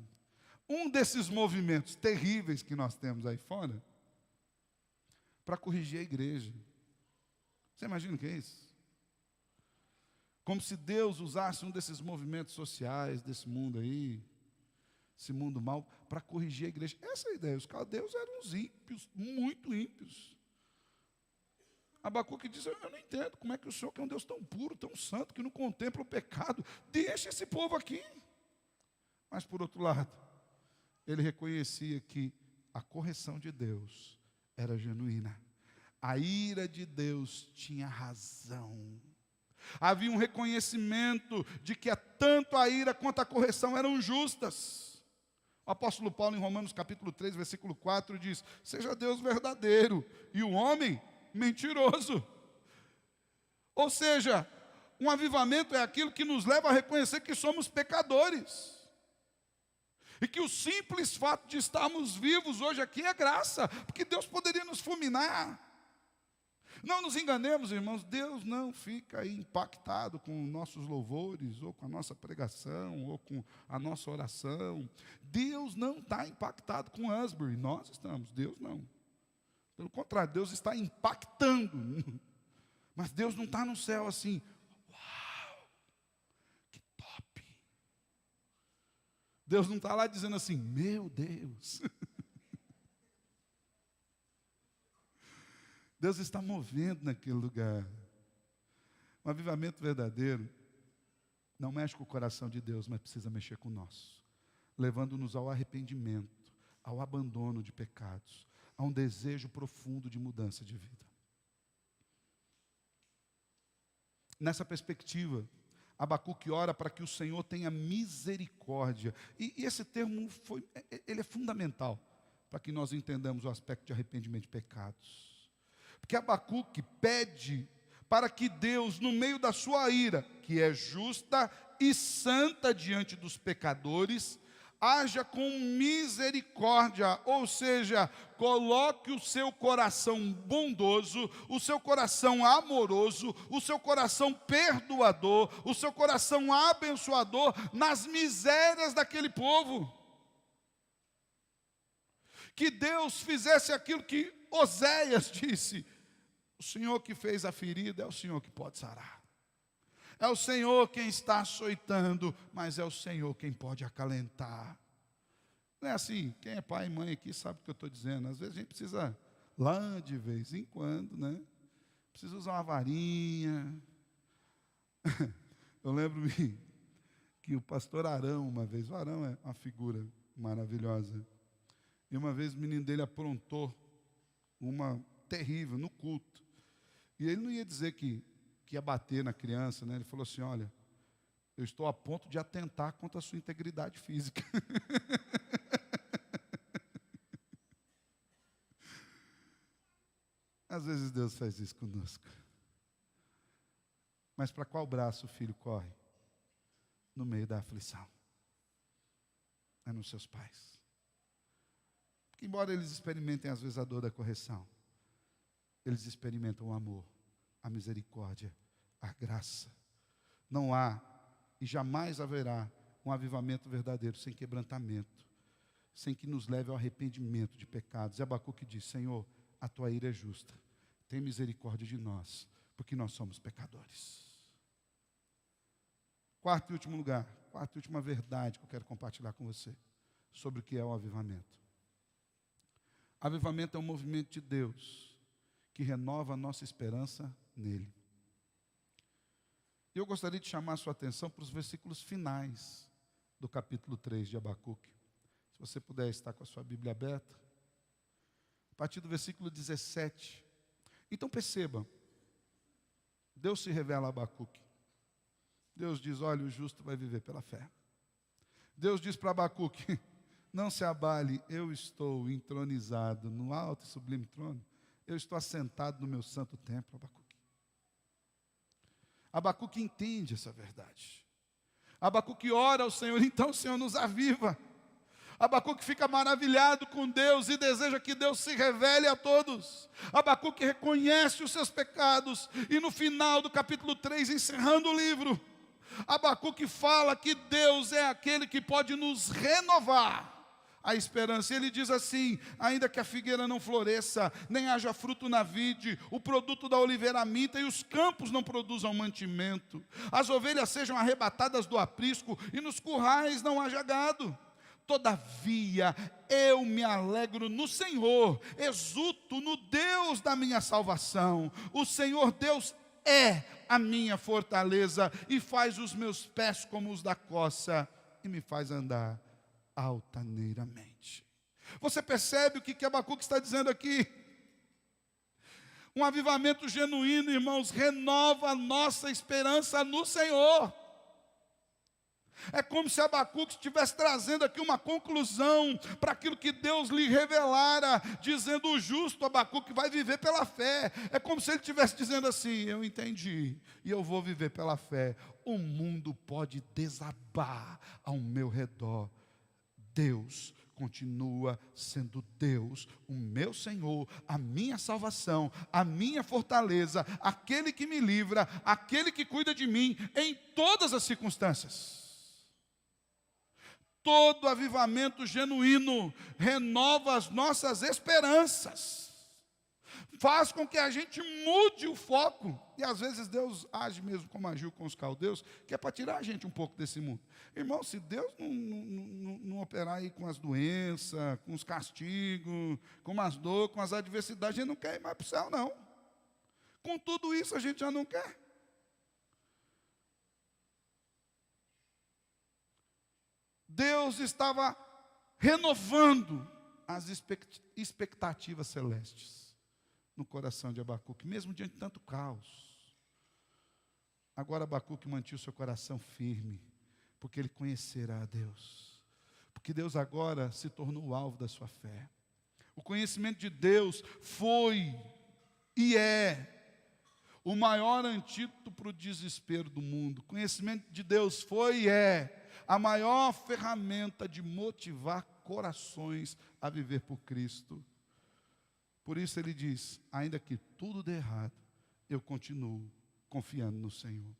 [SPEAKER 1] um desses movimentos terríveis que nós temos aí fora, para corrigir a igreja. Você imagina o que é isso? Como se Deus usasse um desses movimentos sociais, desse mundo aí, esse mundo mau, para corrigir a igreja. Essa é a ideia. Os caldeus eram uns ímpios, muito ímpios. Abacuque diz: eu não entendo como é que o Senhor, que é um Deus tão puro, tão santo, que não contempla o pecado, deixa esse povo aqui. Mas, por outro lado, ele reconhecia que a correção de Deus era genuína. A ira de Deus tinha razão. Havia um reconhecimento de que tanto a ira quanto a correção eram justas. O apóstolo Paulo, em Romanos capítulo 3, versículo 4, diz: seja Deus verdadeiro e o homem mentiroso. Ou seja, um avivamento é aquilo que nos leva a reconhecer que somos pecadores. E que o simples fato de estarmos vivos hoje aqui é graça, porque Deus poderia nos fulminar. Não nos enganemos, irmãos, Deus não fica aí impactado com nossos louvores, ou com a nossa pregação, ou com a nossa oração. Deus não está impactado com Asbury, nós estamos, Deus não. Pelo contrário, Deus está impactando. Mas Deus não está no céu assim, uau, que top. Deus não está lá dizendo assim, meu Deus. Deus está movendo naquele lugar. Um avivamento verdadeiro não mexe com o coração de Deus, mas precisa mexer com o nosso, levando-nos ao arrependimento, ao abandono de pecados, a um desejo profundo de mudança de vida. Nessa perspectiva, Abacuque ora para que o Senhor tenha misericórdia. E esse termo ele é fundamental para que nós entendamos o aspecto de arrependimento de pecados. Porque Abacuque pede para que Deus, no meio da sua ira, que é justa e santa diante dos pecadores, haja com misericórdia, ou seja, coloque o seu coração bondoso, o seu coração amoroso, o seu coração perdoador, o seu coração abençoador nas misérias daquele povo. Que Deus fizesse aquilo que Oséias disse: o Senhor que fez a ferida é o Senhor que pode sarar. É o Senhor quem está açoitando, mas é o Senhor quem pode acalentar. Não é assim, quem é pai e mãe aqui sabe o que eu estou dizendo. Às vezes a gente precisa, lá de vez em quando, né? Precisa usar uma varinha. Eu lembro-me que o pastor Arão, uma vez, o Arão é uma figura maravilhosa. E uma vez o menino dele aprontou uma terrível no culto. E ele não ia dizer que ia bater na criança, né? Ele falou assim, olha, eu estou a ponto de atentar contra a sua integridade física. Às vezes Deus faz isso conosco. Mas para qual braço o filho corre? No meio da aflição. É nos seus pais. Porque embora eles experimentem às vezes a dor da correção, eles experimentam o amor, a misericórdia, a graça. Não há e jamais haverá um avivamento verdadeiro sem quebrantamento, sem que nos leve ao arrependimento de pecados. E Abacuque diz, Senhor, a tua ira é justa, tem misericórdia de nós, porque nós somos pecadores. Quarto e último lugar, quarta e última verdade que eu quero compartilhar com você, sobre o que é o avivamento. Avivamento é um movimento de Deus, que renova a nossa esperança nele. Eu gostaria de chamar a sua atenção para os versículos finais do capítulo 3 de Abacuque. Se você puder estar com a sua Bíblia aberta. A partir do versículo 17. Então perceba, Deus se revela a Abacuque. Deus diz, olha, o justo vai viver pela fé. Deus diz para Abacuque, não se abale, eu estou entronizado no alto e sublime trono. Eu estou assentado no meu santo templo, Abacuque. Abacuque entende essa verdade. Abacuque ora ao Senhor, então o Senhor nos aviva. Abacuque fica maravilhado com Deus e deseja que Deus se revele a todos. Abacuque reconhece os seus pecados e no final do capítulo 3, encerrando o livro, Abacuque fala que Deus é aquele que pode nos renovar a esperança. Ele diz assim, ainda que a figueira não floresça, nem haja fruto na vide, o produto da oliveira minta e os campos não produzam mantimento, as ovelhas sejam arrebatadas do aprisco e nos currais não haja gado. Todavia, eu me alegro no Senhor, exulto no Deus da minha salvação. O Senhor Deus é a minha fortaleza e faz os meus pés como os da coça e me faz andar altaneiramente. Você percebe o que Abacuque está dizendo aqui? Um avivamento genuíno, irmãos, renova a nossa esperança no Senhor. É como se Abacuque estivesse trazendo aqui uma conclusão para aquilo que Deus lhe revelara, dizendo o justo Abacuque vai viver pela fé. É como se ele estivesse dizendo assim, eu entendi e eu vou viver pela fé. O mundo pode desabar ao meu redor. Deus continua sendo Deus, o meu Senhor, a minha salvação, a minha fortaleza, aquele que me livra, aquele que cuida de mim em todas as circunstâncias. Todo avivamento genuíno renova as nossas esperanças. faz com que a gente mude o foco. E às vezes Deus age mesmo como agiu com os caldeus, que é para tirar a gente um pouco desse mundo. Irmão, se Deus não operar aí com as doenças, com os castigos, com as dores, com as adversidades, a gente não quer ir mais para o céu, não. Com tudo isso a gente já não quer. Deus estava renovando as expectativas celestes no coração de Abacuque, mesmo diante de tanto caos. Agora Abacuque mantinha o seu coração firme, porque ele conhecerá a Deus. Porque Deus agora se tornou o alvo da sua fé. O conhecimento de Deus foi e é o maior antídoto para o desespero do mundo. O conhecimento de Deus foi e é a maior ferramenta de motivar corações a viver por Cristo. Por isso ele diz, ainda que tudo dê errado, eu continuo confiando no Senhor.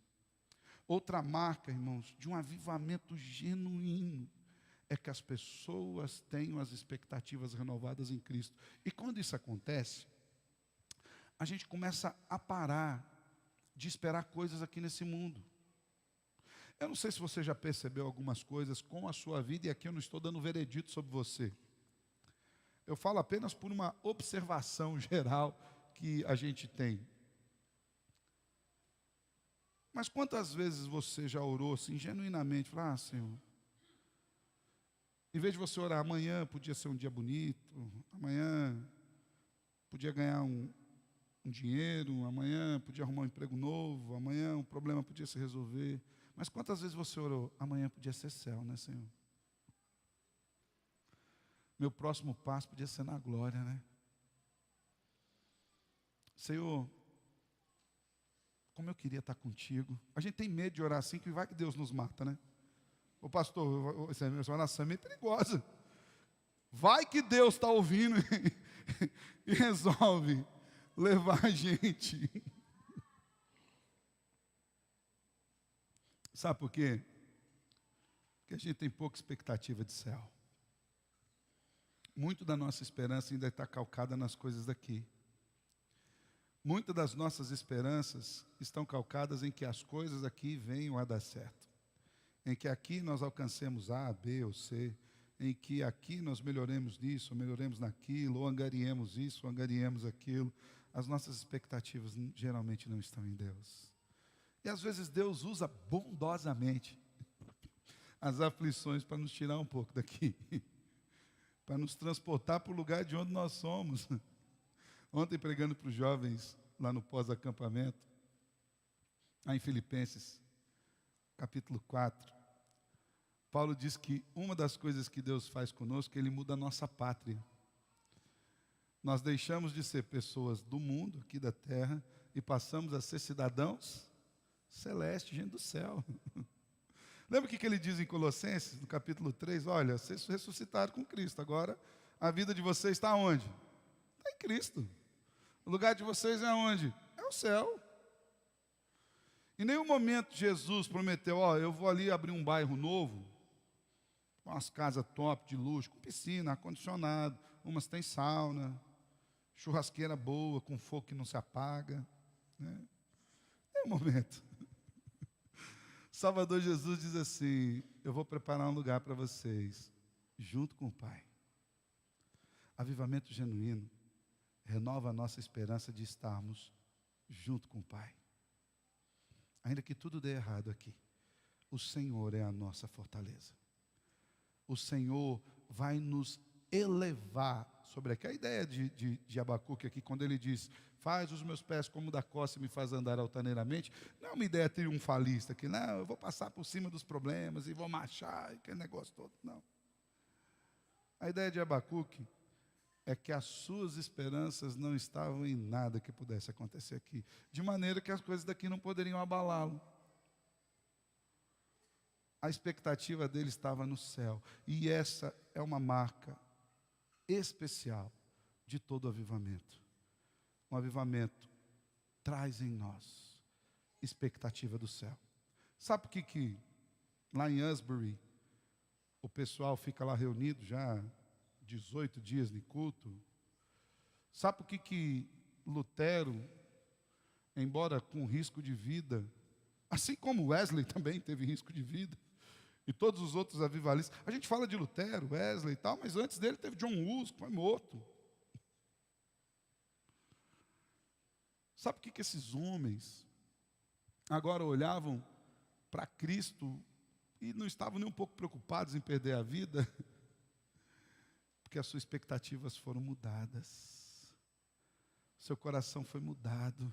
[SPEAKER 1] Outra marca, irmãos, de um avivamento genuíno, é que as pessoas tenham as expectativas renovadas em Cristo. E quando isso acontece, a gente começa a parar de esperar coisas aqui nesse mundo. Eu não sei se você já percebeu algumas coisas com a sua vida, e aqui eu não estou dando veredito sobre você. Eu falo apenas por uma observação geral que a gente tem. Mas quantas vezes você já orou assim, genuinamente, falou, Senhor, em vez de você orar, amanhã podia ser um dia bonito, amanhã podia ganhar um dinheiro, amanhã podia arrumar um emprego novo, amanhã um problema podia se resolver. Mas quantas vezes você orou? Amanhã podia ser céu, né, Senhor? Meu próximo passo podia ser na glória, né? Senhor, como eu queria estar contigo. A gente tem medo de orar assim, que vai que Deus nos mata, né? Ô pastor, essa oração é meio perigosa. Vai que Deus está ouvindo e resolve levar a gente. Sabe por quê? Porque a gente tem pouca expectativa de céu. Muito da nossa esperança ainda está calcada nas coisas daqui. Muitas das nossas esperanças estão calcadas em que as coisas aqui venham a dar certo. Em que aqui nós alcancemos A, B ou C. Em que aqui nós melhoremos nisso, ou melhoremos naquilo, ou angariemos isso, ou angariemos aquilo. As nossas expectativas geralmente não estão em Deus. E às vezes Deus usa bondosamente as aflições para nos tirar um pouco daqui. Para nos transportar para o lugar de onde nós somos. Ontem, pregando para os jovens, lá no pós-acampamento, lá em Filipenses, capítulo 4, Paulo diz que uma das coisas que Deus faz conosco, Ele muda a nossa pátria. Nós deixamos de ser pessoas do mundo, aqui da terra, e passamos a ser cidadãos celestes, gente do céu. Lembra o que ele diz em Colossenses, no capítulo 3? Olha, vocês ressuscitaram com Cristo, agora a vida de vocês está onde? Está em Cristo. O lugar de vocês é onde? É o céu. Em nenhum momento Jesus prometeu, eu vou ali abrir um bairro novo, com umas casas top de luxo, com piscina, ar-condicionado, umas tem sauna, churrasqueira boa, com fogo que não se apaga. Né? Em nenhum momento. Salvador Jesus diz assim, eu vou preparar um lugar para vocês, junto com o Pai. Avivamento genuíno renova a nossa esperança de estarmos junto com o Pai. Ainda que tudo dê errado aqui, o Senhor é a nossa fortaleza. O Senhor vai nos elevar sobre aqui. A ideia de Abacuque aqui, quando ele diz, faz os meus pés como da costa e me faz andar altaneiramente, não é uma ideia triunfalista, que não, eu vou passar por cima dos problemas e vou marchar, aquele negócio todo, não. A ideia de Abacuque é que as suas esperanças não estavam em nada que pudesse acontecer aqui, de maneira que as coisas daqui não poderiam abalá-lo. A expectativa dele estava no céu, e essa é uma marca especial de todo avivamento. Um avivamento traz em nós expectativa do céu. Sabe por que lá em Asbury o pessoal fica lá reunido já 18 dias de culto? Sabe por que Lutero, embora com risco de vida, assim como Wesley também teve risco de vida, e todos os outros avivalistas. A gente fala de Lutero, Wesley e tal, mas antes dele teve John Hus, que foi morto. Sabe o que esses homens agora olhavam para Cristo e não estavam nem um pouco preocupados em perder a vida? Porque as suas expectativas foram mudadas. Seu coração foi mudado.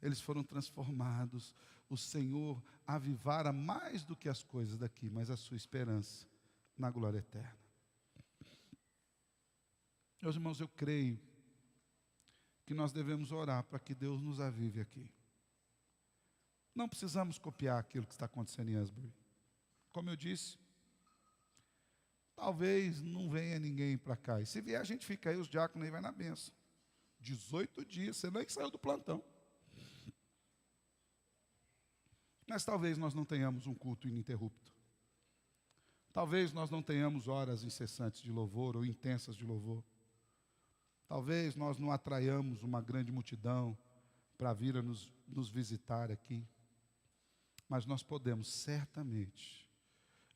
[SPEAKER 1] Eles foram transformados. O Senhor avivara mais do que as coisas daqui, mas a sua esperança na glória eterna. Meus irmãos, eu creio que nós devemos orar para que Deus nos avive aqui. Não precisamos copiar aquilo que está acontecendo em Asbury. Como eu disse, talvez não venha ninguém para cá. E se vier, a gente fica aí, os diáconos aí vai na bênção. 18 dias, você nem saiu do plantão. Mas talvez nós não tenhamos um culto ininterrupto. Talvez nós não tenhamos horas incessantes de louvor ou intensas de louvor. Talvez nós não atraiamos uma grande multidão para vir a nos visitar aqui. Mas nós podemos certamente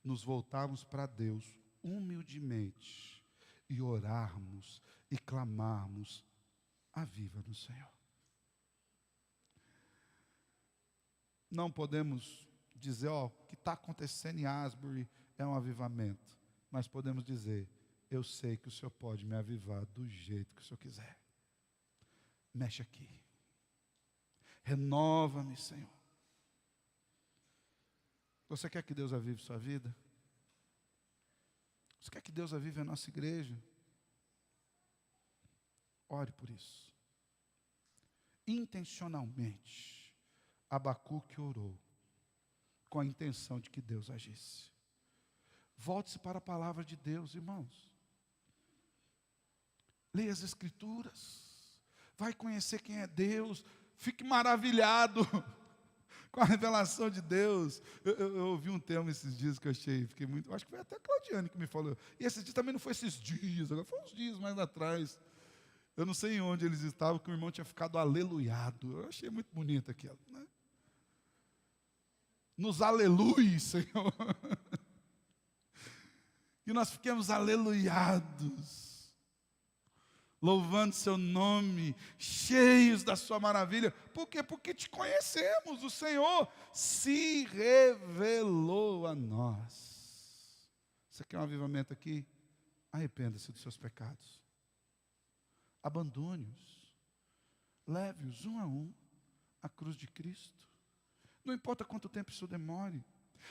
[SPEAKER 1] nos voltarmos para Deus humildemente e orarmos e clamarmos: aviva-nos, Senhor. Não podemos dizer, o que está acontecendo em Asbury é um avivamento. Mas podemos dizer, eu sei que o Senhor pode me avivar do jeito que o Senhor quiser. Mexe aqui. Renova-me, Senhor. Você quer que Deus avive sua vida? Você quer que Deus avive a nossa igreja? Ore por isso. Intencionalmente, Abacuque orou com a intenção de que Deus agisse. Volte-se para a palavra de Deus, irmãos. Leia as Escrituras. Vai conhecer quem é Deus. Fique maravilhado com a revelação de Deus. Eu ouvi um termo esses dias que eu fiquei muito... Acho que foi até a Claudiane que me falou. E esses dias também não foi esses dias, agora foi uns dias mais atrás. Eu não sei onde eles estavam, que o irmão tinha ficado aleluiado. Eu achei muito bonito aquilo, né? Nos aleluia, Senhor. E nós fiquemos aleluiados, louvando seu nome, cheios da sua maravilha. Por quê? Porque te conhecemos, o Senhor se revelou a nós. Você quer um avivamento aqui? Arrependa-se dos seus pecados. Abandone-os. Leve-os um a um à cruz de Cristo. Não importa quanto tempo isso demore.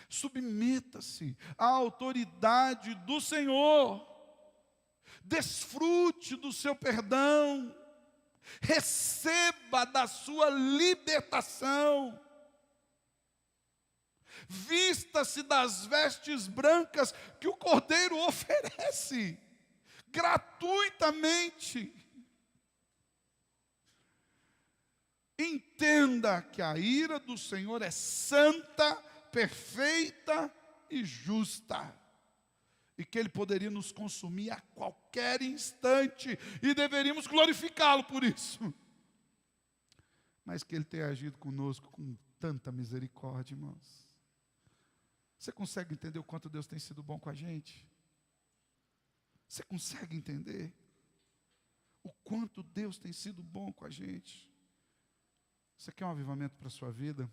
[SPEAKER 1] Submeta-se à autoridade do Senhor. Desfrute do seu perdão. Receba da sua libertação. Vista-se das vestes brancas que o Cordeiro oferece gratuitamente. Entenda que a ira do Senhor é santa, perfeita e justa. E que Ele poderia nos consumir a qualquer instante. E deveríamos glorificá-lo por isso. Mas que Ele tenha agido conosco com tanta misericórdia, irmãos. Você consegue entender o quanto Deus tem sido bom com a gente? Você consegue entender o quanto Deus tem sido bom com a gente? Você quer um avivamento para a sua vida,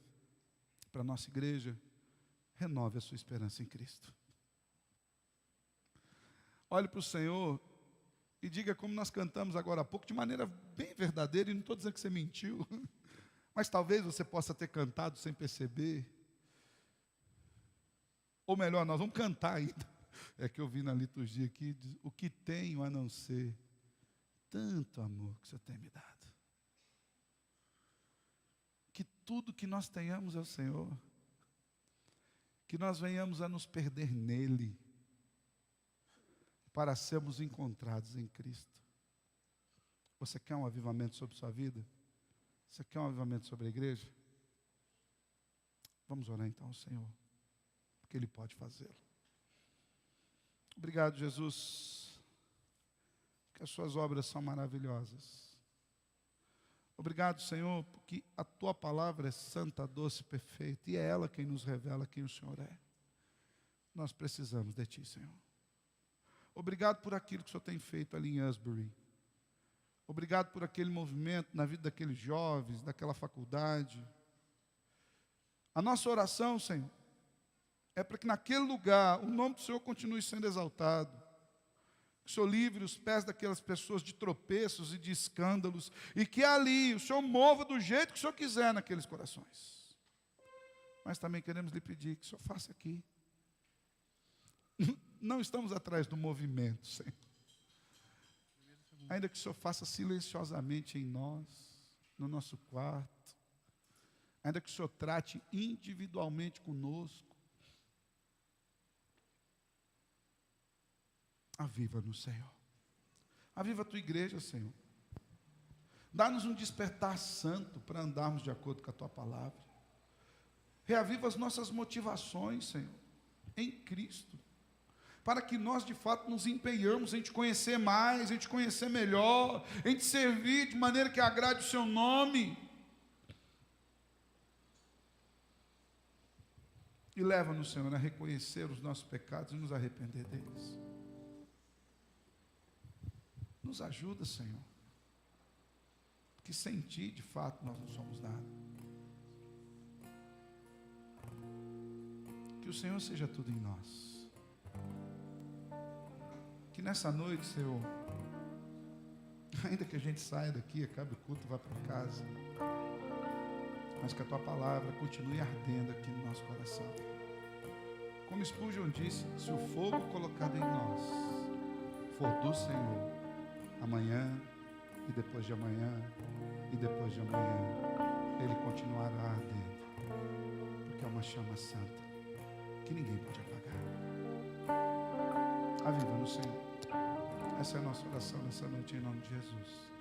[SPEAKER 1] para a nossa igreja? Renove a sua esperança em Cristo. Olhe para o Senhor e diga como nós cantamos agora há pouco, de maneira bem verdadeira, e não estou dizendo que você mentiu, mas talvez você possa ter cantado sem perceber. Ou melhor, nós vamos cantar ainda. É que eu vi na liturgia aqui, o que tenho a não ser tanto amor que o Senhor tem me dado. Que tudo que nós tenhamos é o Senhor. Que nós venhamos a nos perder nele, para sermos encontrados em Cristo. Você quer um avivamento sobre sua vida? Você quer um avivamento sobre a igreja? Vamos orar então ao Senhor, porque Ele pode fazê-lo. Obrigado, Jesus, que as suas obras são maravilhosas. Obrigado, Senhor, porque a Tua palavra é santa, doce, perfeita, e é ela quem nos revela quem o Senhor é. Nós precisamos de Ti, Senhor. Obrigado por aquilo que o Senhor tem feito ali em Asbury. Obrigado por aquele movimento na vida daqueles jovens, daquela faculdade. A nossa oração, Senhor, é para que naquele lugar o nome do Senhor continue sendo exaltado. Que o Senhor livre os pés daquelas pessoas de tropeços e de escândalos. E que ali o Senhor mova do jeito que o Senhor quiser naqueles corações. Mas também queremos lhe pedir que o Senhor faça aqui. Não estamos atrás do movimento, Senhor. Ainda que o Senhor faça silenciosamente em nós, no nosso quarto. Ainda que o Senhor trate individualmente conosco. Aviva-nos, Senhor. Aviva a Tua igreja, Senhor. Dá-nos um despertar santo para andarmos de acordo com a Tua palavra. Reaviva as nossas motivações, Senhor, em Cristo. Para que nós, de fato, nos empenhamos em Te conhecer mais, em Te conhecer melhor, em Te servir de maneira que agrade o Seu nome. E leva-nos, Senhor, a reconhecer os nossos pecados e nos arrepender deles. Nos ajuda, Senhor. Porque sem Ti, de fato, nós não somos nada. Que o Senhor seja tudo em nós. Que nessa noite, Senhor, ainda que a gente saia daqui, acabe o culto e vá para casa, mas que a Tua palavra continue ardendo aqui no nosso coração. Como Spurgeon disse, se o fogo colocado em nós for do Senhor, amanhã, e depois de amanhã, e depois de amanhã, ele continuará ardendo, porque é uma chama santa, que ninguém pode apagar. Aviva no Senhor. Essa é a nossa oração nessa noite, em nome de Jesus.